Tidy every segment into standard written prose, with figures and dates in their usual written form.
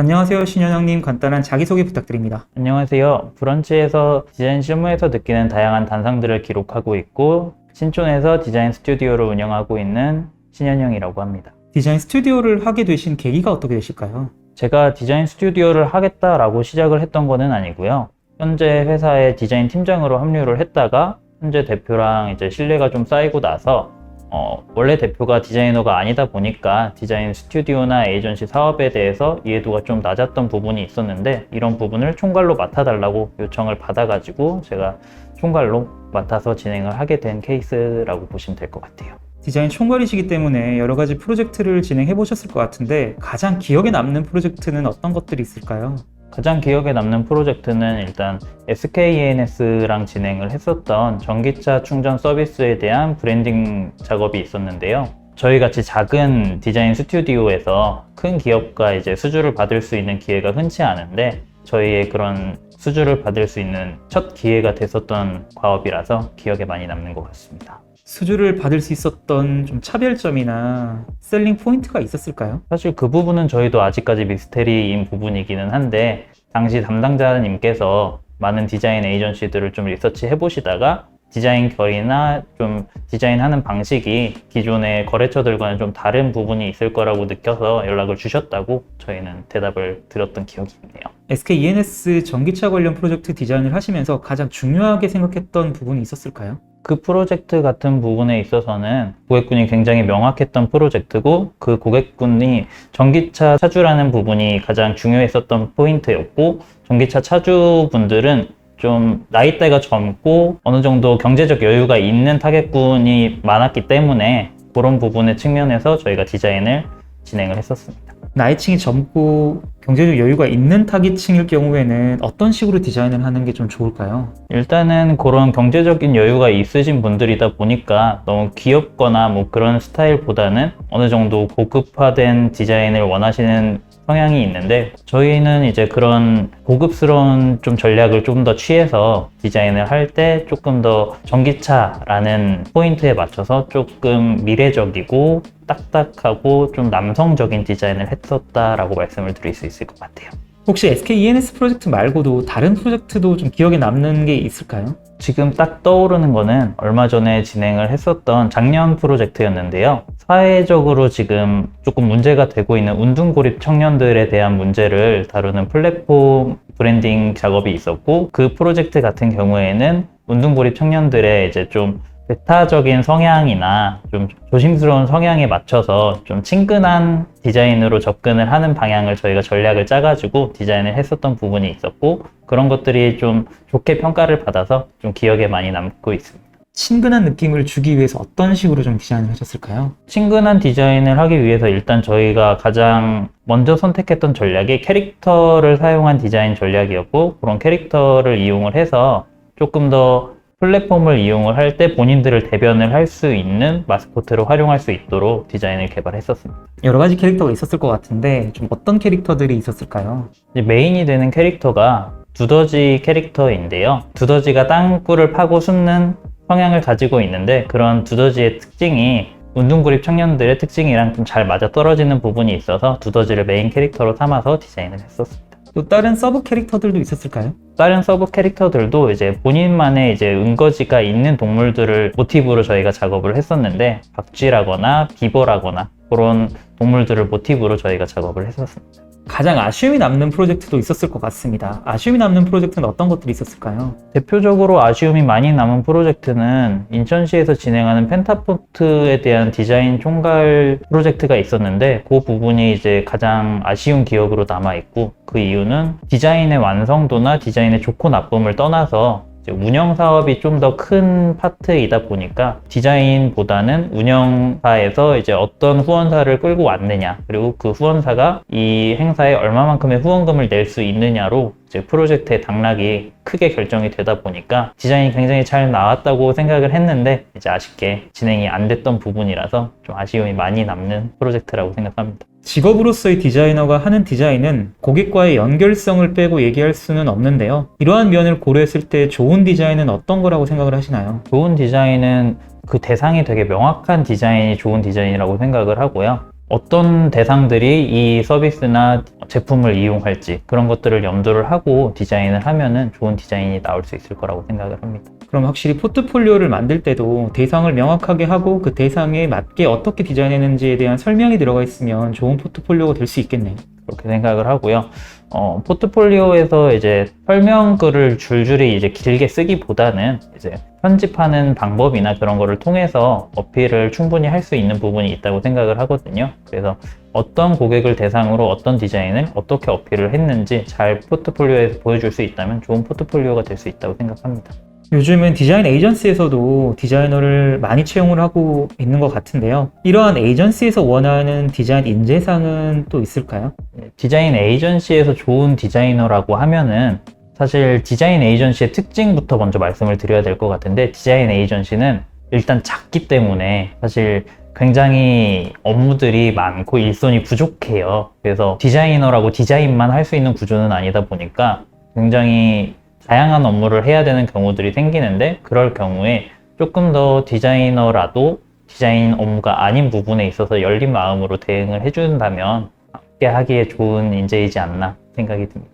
안녕하세요, 신현영님. 간단한 자기소개 부탁드립니다. 안녕하세요. 브런치에서 디자인 실무에서 느끼는 다양한 단상들을 기록하고 있고 신촌에서 디자인 스튜디오를 운영하고 있는 신현영이라고 합니다. 디자인 스튜디오를 하게 되신 계기가 어떻게 되실까요? 제가 디자인 스튜디오를 하겠다라고 시작을 했던 거는 아니고요. 현재 회사의 디자인 팀장으로 합류를 했다가 현재 대표랑 이제 신뢰가 좀 쌓이고 나서 원래 대표가 디자이너가 아니다 보니까 디자인 스튜디오나 에이전시 사업에 대해서 이해도가 좀 낮았던 부분이 있었는데 이런 부분을 총괄로 맡아달라고 요청을 받아가지고 제가 총괄로 맡아서 진행을 하게 된 케이스라고 보시면 될 것 같아요. 디자인 총괄이시기 때문에 여러 가지 프로젝트를 진행해 보셨을 것 같은데 가장 기억에 남는 프로젝트는 어떤 것들이 있을까요? 가장 기억에 남는 프로젝트는 일단 SKENS랑 진행을 했었던 전기차 충전 서비스에 대한 브랜딩 작업이 있었는데요. 저희 같이 작은 디자인 스튜디오에서 큰 기업과 이제 수주를 받을 수 있는 기회가 흔치 않은데 저희의 그런 수주를 받을 수 있는 첫 기회가 됐었던 과업이라서 기억에 많이 남는 것 같습니다. 수주를 받을 수 있었던 좀 차별점이나 셀링 포인트가 있었을까요? 사실 그 부분은 저희도 아직까지 미스테리인 부분이기는 한데 당시 담당자님께서 많은 디자인 에이전시들을 좀 리서치 해보시다가 디자인 결이나 좀 디자인하는 방식이 기존의 거래처들과는 좀 다른 부분이 있을 거라고 느껴서 연락을 주셨다고 저희는 대답을 드렸던 기억이 있네요. SK 전기차 관련 프로젝트 디자인을 하시면서 가장 중요하게 생각했던 부분이 있었을까요? 그 프로젝트 같은 부분에 있어서는 고객군이 굉장히 명확했던 프로젝트고 그 고객군이 전기차 차주라는 부분이 가장 중요했었던 포인트였고 전기차 차주분들은 좀 나이대가 젊고 어느 정도 경제적 여유가 있는 타겟군이 많았기 때문에 그런 부분의 측면에서 저희가 디자인을 진행을 했었습니다. 나이층이 젊고 경제적 여유가 있는 타깃층일 경우에는 어떤 식으로 디자인을 하는 게 좀 좋을까요? 일단은 그런 경제적인 여유가 있으신 분들이다 보니까 너무 귀엽거나 뭐 그런 스타일보다는 어느 정도 고급화된 디자인을 원하시는 성향이 있는데 저희는 이제 그런 고급스러운 좀 전략을 좀 더 취해서 디자인을 할 때 조금 더 전기차라는 포인트에 맞춰서 조금 미래적이고 딱딱하고 좀 남성적인 디자인을 했었다라고 말씀을 드릴 수 있을 것 같아요. 혹시 SKENS 프로젝트 말고도 다른 프로젝트도 좀 기억에 남는 게 있을까요? 지금 딱 떠오르는 거는 얼마 전에 진행을 했었던 작년 프로젝트였는데요. 사회적으로 지금 조금 문제가 되고 있는 운동고립 청년들에 대한 문제를 다루는 플랫폼 브랜딩 작업이 있었고 그 프로젝트 같은 경우에는 운동고립 청년들의 이제 좀 배타적인 성향이나 좀 조심스러운 성향에 맞춰서 좀 친근한 디자인으로 접근을 하는 방향을 저희가 전략을 짜가지고 디자인을 했었던 부분이 있었고 그런 것들이 좀 좋게 평가를 받아서 좀 기억에 많이 남고 있습니다. 친근한 느낌을 주기 위해서 어떤 식으로 좀 디자인을 하셨을까요? 친근한 디자인을 하기 위해서 일단 저희가 가장 먼저 선택했던 전략이 캐릭터를 사용한 디자인 전략이었고 그런 캐릭터를 이용을 해서 조금 더 플랫폼을 이용을 할 때 본인들을 대변을 할 수 있는 마스코트로 활용할 수 있도록 디자인을 개발했었습니다. 여러 가지 캐릭터가 있었을 것 같은데 좀 어떤 캐릭터들이 있었을까요? 이제 메인이 되는 캐릭터가 두더지 캐릭터인데요. 두더지가 땅굴을 파고 숨는 성향을 가지고 있는데 그런 두더지의 특징이 운동고립 청년들의 특징이랑 좀 잘 맞아 떨어지는 부분이 있어서 두더지를 메인 캐릭터로 삼아서 디자인을 했었습니다. 또 다른 서브 캐릭터들도 있었을까요? 다른 서브 캐릭터들도 이제 본인만의 이제 은거지가 있는 동물들을 모티브로 저희가 작업을 했었는데 박쥐라거나 비버라거나 그런 동물들을 모티브로 저희가 작업을 했었습니다. 가장 아쉬움이 남는 프로젝트도 있었을 것 같습니다. 아쉬움이 남는 프로젝트는 어떤 것들이 있었을까요? 대표적으로 아쉬움이 많이 남은 프로젝트는 인천시에서 진행하는 펜타포트에 대한 디자인 총괄 프로젝트가 있었는데 그 부분이 이제 가장 아쉬운 기억으로 남아있고 그 이유는 디자인의 완성도나 디자인의 좋고 나쁨을 떠나서 이제 운영 사업이 좀 더 큰 파트이다 보니까 디자인보다는 운영사에서 이제 어떤 후원사를 끌고 왔느냐 그리고 그 후원사가 이 행사에 얼마만큼의 후원금을 낼 수 있느냐로 이제 프로젝트의 당락이 크게 결정이 되다 보니까 디자인이 굉장히 잘 나왔다고 생각을 했는데 이제 아쉽게 진행이 안 됐던 부분이라서 좀 아쉬움이 많이 남는 프로젝트라고 생각합니다. 직업으로서의 디자이너가 하는 디자인은 고객과의 연결성을 빼고 얘기할 수는 없는데요. 이러한 면을 고려했을 때 좋은 디자인은 어떤 거라고 생각을 하시나요? 좋은 디자인은 그 대상이 되게 명확한 디자인이 좋은 디자인이라고 생각을 하고요. 어떤 대상들이 이 서비스나 제품을 이용할지 그런 것들을 염두를 하고 디자인을 하면은 좋은 디자인이 나올 수 있을 거라고 생각을 합니다. 그럼 확실히 포트폴리오를 만들 때도 대상을 명확하게 하고 그 대상에 맞게 어떻게 디자인했는지에 대한 설명이 들어가 있으면 좋은 포트폴리오가 될 수 있겠네요. 그렇게 생각을 하고요. 포트폴리오에서 이제 설명글을 줄줄이 이제 길게 쓰기보다는 이제 편집하는 방법이나 그런 거를 통해서 어필을 충분히 할 수 있는 부분이 있다고 생각을 하거든요. 그래서 어떤 고객을 대상으로 어떤 디자인을 어떻게 어필을 했는지 잘 포트폴리오에서 보여줄 수 있다면 좋은 포트폴리오가 될 수 있다고 생각합니다. 요즘은 디자인 에이전시에서도 디자이너를 많이 채용을 하고 있는 것 같은데요. 이러한 에이전시에서 원하는 디자인 인재상은 또 있을까요? 디자인 에이전시에서 좋은 디자이너라고 하면은 사실 디자인 에이전시의 특징부터 먼저 말씀을 드려야 될 것 같은데, 디자인 에이전시는 일단 작기 때문에 사실 굉장히 업무들이 많고 일손이 부족해요. 그래서 디자이너라고 디자인만 할 수 있는 구조는 아니다 보니까 굉장히 다양한 업무를 해야 되는 경우들이 생기는데, 그럴 경우에 조금 더 디자이너라도 디자인 업무가 아닌 부분에 있어서 열린 마음으로 대응을 해준다면 함께 하기에 좋은 인재이지 않나 생각이 듭니다.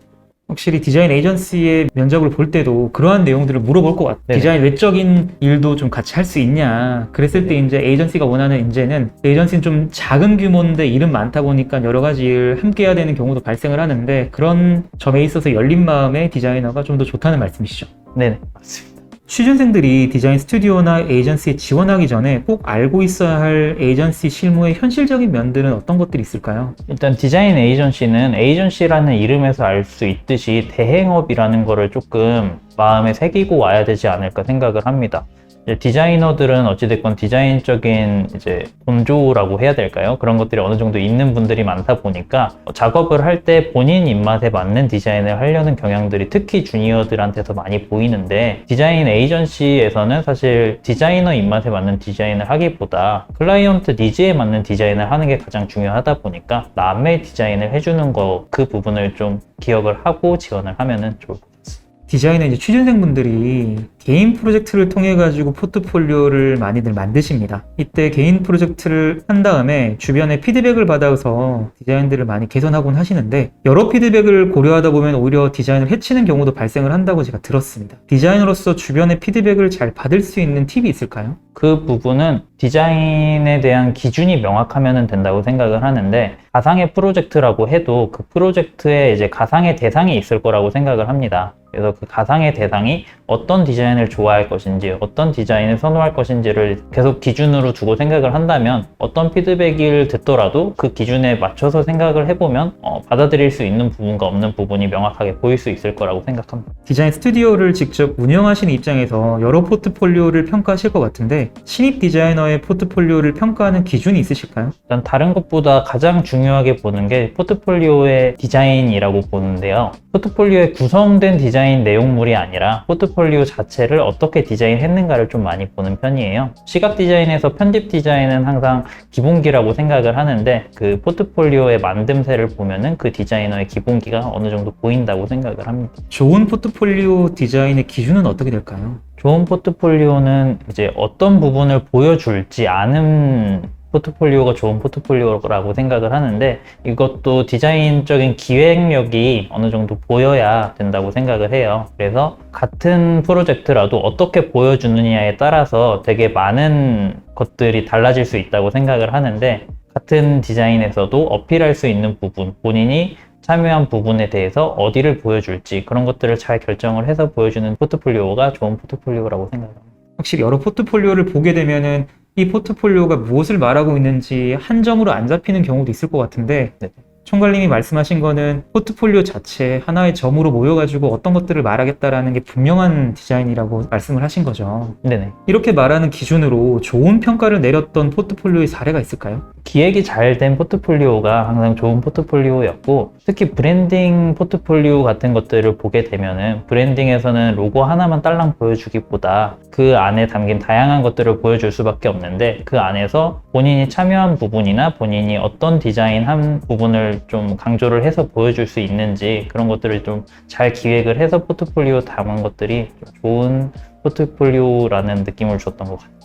확실히 디자인 에이전시의 면접을 볼 때도 그러한 내용들을 물어볼 것 같아요. 네네. 디자인 외적인 일도 좀 같이 할 수 있냐. 그랬을 때 이제 에이전시가 원하는 인재는, 에이전시는 좀 작은 규모인데 일은 많다 보니까 여러 가지 일 함께 해야 되는 경우도 발생을 하는데, 그런 점에 있어서 열린 마음의 디자이너가 좀 더 좋다는 말씀이시죠. 네네, 맞습니다. 취준생들이 디자인 스튜디오나 에이전시에 지원하기 전에 꼭 알고 있어야 할 에이전시 실무의 현실적인 면들은 어떤 것들이 있을까요? 일단 디자인 에이전시는 에이전시라는 이름에서 알 수 있듯이 대행업이라는 거를 조금 마음에 새기고 와야 되지 않을까 생각을 합니다. 이제 디자이너들은 어찌됐건 디자인적인 이제 본조라고 해야 될까요? 그런 것들이 어느 정도 있는 분들이 많다 보니까 작업을 할 때 본인 입맛에 맞는 디자인을 하려는 경향들이 특히 주니어들한테서 많이 보이는데, 디자인 에이전시에서는 사실 디자이너 입맛에 맞는 디자인을 하기보다 클라이언트 니즈에 맞는 디자인을 하는 게 가장 중요하다 보니까 남의 디자인을 해주는 거, 그 부분을 좀 기억을 하고 지원을 하면은 좋을 것 같습니다. 디자인은 이제 취준생분들이 개인 프로젝트를 통해 가지고 포트폴리오를 많이들 만드십니다. 이때 개인 프로젝트를 한 다음에 주변에 피드백을 받아서 디자인들을 많이 개선하곤 하시는데, 여러 피드백을 고려하다 보면 오히려 디자인을 해치는 경우도 발생을 한다고 제가 들었습니다. 디자이너로서 주변의 피드백을 잘 받을 수 있는 팁이 있을까요? 그 부분은 디자인에 대한 기준이 명확하면 된다고 생각을 하는데, 가상의 프로젝트라고 해도 그 프로젝트에 이제 가상의 대상이 있을 거라고 생각을 합니다. 그래서 그 가상의 대상이 어떤 디자인을 좋아할 것인지, 어떤 디자인을 선호할 것인지를 계속 기준으로 두고 생각을 한다면, 어떤 피드백을 듣더라도 그 기준에 맞춰서 생각을 해보면 받아들일 수 있는 부분과 없는 부분이 명확하게 보일 수 있을 거라고 생각합니다. 디자인 스튜디오를 직접 운영하시는 입장에서 여러 포트폴리오를 평가하실 것 같은데, 신입 디자이너의 포트폴리오를 평가하는 기준이 있으실까요? 일단 다른 것보다 가장 중요하게 보는 게 포트폴리오의 디자인이라고 보는데요. 포트폴리오에 구성된 디자인 내용물이 아니라 포트폴리오 자체를 어떻게 디자인했는가를 좀 많이 보는 편이에요. 시각 디자인에서 편집 디자인은 항상 기본기라고 생각을 하는데, 그 포트폴리오의 만듦새를 보면은 그 디자이너의 기본기가 어느 정도 보인다고 생각을 합니다. 좋은 포트폴리오 디자인의 기준은 어떻게 될까요? 좋은 포트폴리오는 이제 어떤 부분을 보여줄지 아는 포트폴리오가 좋은 포트폴리오라고 생각을 하는데, 이것도 디자인적인 기획력이 어느 정도 보여야 된다고 생각을 해요. 그래서 같은 프로젝트라도 어떻게 보여주느냐에 따라서 되게 많은 것들이 달라질 수 있다고 생각을 하는데, 같은 디자인에서도 어필할 수 있는 부분, 본인이 참여한 부분에 대해서 어디를 보여줄지 그런 것들을 잘 결정을 해서 보여주는 포트폴리오가 좋은 포트폴리오라고 생각합니다. 확실히 여러 포트폴리오를 보게 되면은 이 포트폴리오가 무엇을 말하고 있는지 한 점으로 안 잡히는 경우도 있을 것 같은데, 네. 총괄님이 말씀하신 거는 포트폴리오 자체 하나의 점으로 모여가지고 어떤 것들을 말하겠다라는 게 분명한 디자인이라고 말씀을 하신 거죠. 네네. 이렇게 말하는 기준으로 좋은 평가를 내렸던 포트폴리오의 사례가 있을까요? 기획이 잘 된 포트폴리오가 항상 좋은 포트폴리오였고, 특히 브랜딩 포트폴리오 같은 것들을 보게 되면은 브랜딩에서는 로고 하나만 딸랑 보여주기보다 그 안에 담긴 다양한 것들을 보여줄 수밖에 없는데, 그 안에서 본인이 참여한 부분이나 본인이 어떤 디자인한 부분을 좀 강조를 해서 보여줄 수 있는지, 그런 것들을 좀 잘 기획을 해서 포트폴리오 담은 것들이 좀 좋은 포트폴리오라는 느낌을 줬던 것 같아요.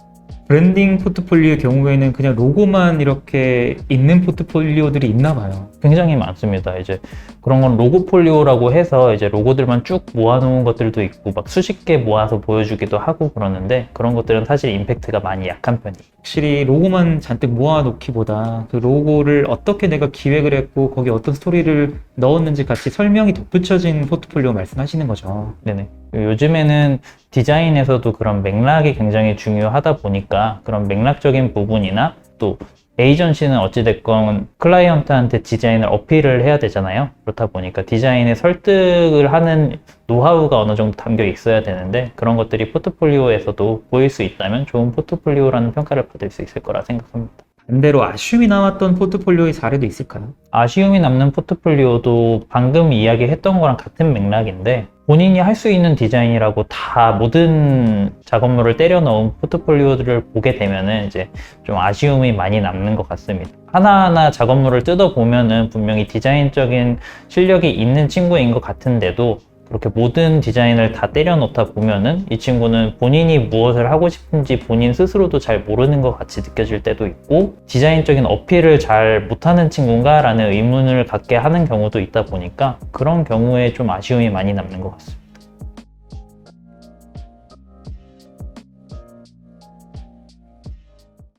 브랜딩 포트폴리오의 경우에는 그냥 로고만 이렇게 있는 포트폴리오들이 있나 봐요. 굉장히 많습니다. 이제 그런 건 로고폴리오라고 해서 이제 로고들만 쭉 모아놓은 것들도 있고 막 수십 개 모아서 보여주기도 하고 그러는데 그런 것들은 사실 임팩트가 많이 약한 편이에요. 확실히 로고만 잔뜩 모아놓기보다 그 로고를 어떻게 내가 기획을 했고 거기에 어떤 스토리를 넣었는지 같이 설명이 덧붙여진 포트폴리오 말씀하시는 거죠. 네네. 요즘에는 디자인에서도 그런 맥락이 굉장히 중요하다 보니까 그런 맥락적인 부분이나 또 에이전시는 어찌됐건 클라이언트한테 디자인을 어필을 해야 되잖아요. 그렇다 보니까 디자인에 설득을 하는 노하우가 어느 정도 담겨 있어야 되는데 그런 것들이 포트폴리오에서도 보일 수 있다면 좋은 포트폴리오라는 평가를 받을 수 있을 거라 생각합니다. 반대로 아쉬움이 남았던 포트폴리오의 사례도 있을까요? 아쉬움이 남는 포트폴리오도 방금 이야기했던 거랑 같은 맥락인데 본인이 할 수 있는 디자인이라고 다 모든 작업물을 때려 넣은 포트폴리오들을 보게 되면은 이제 좀 아쉬움이 많이 남는 것 같습니다. 하나하나 작업물을 뜯어보면은 분명히 디자인적인 실력이 있는 친구인 것 같은데도 그렇게 모든 디자인을 다 때려 놓다 보면은 이 친구는 본인이 무엇을 하고 싶은지 본인 스스로도 잘 모르는 것 같이 느껴질 때도 있고 디자인적인 어필을 잘 못하는 친구인가 라는 의문을 갖게 하는 경우도 있다 보니까 그런 경우에 좀 아쉬움이 많이 남는 것 같습니다.